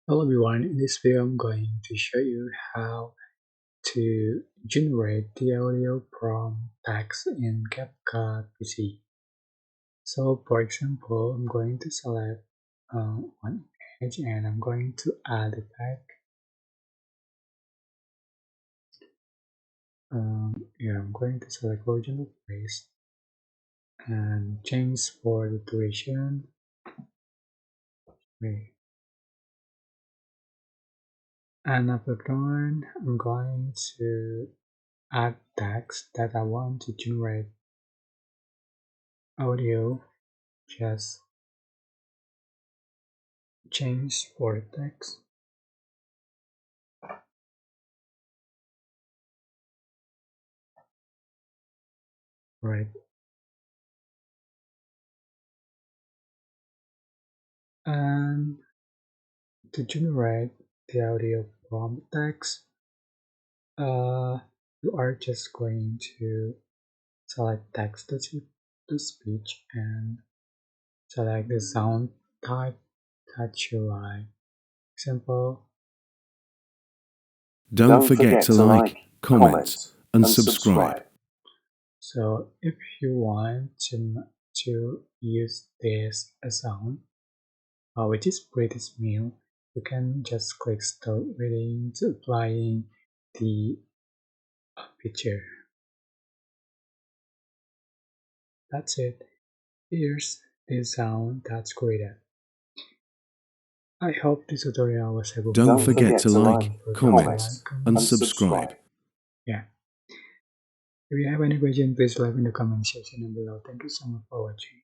Hello everyone, in this video I'm going to show you how to generate the audio from text in CapCut PC. So for example, I'm going to select one image and I'm going to add a tag. I'm going to select original place and change for the duration. And after that, I'm going to add text that I want to generate audio. Just change for the text, right? And to generate the audio from text, you are just going to select text to speech and select the sound type that you like. Example. Don't forget to like, comment, and subscribe. So if you want to use this sound, which is pretty small, you can just click start reading to applying the picture. That's it. Here's the sound that's created. I hope this tutorial was able. Don't forget to like, comment, and subscribe. Yeah. If you have any question, please leave in the comment section below. Thank you so much for watching.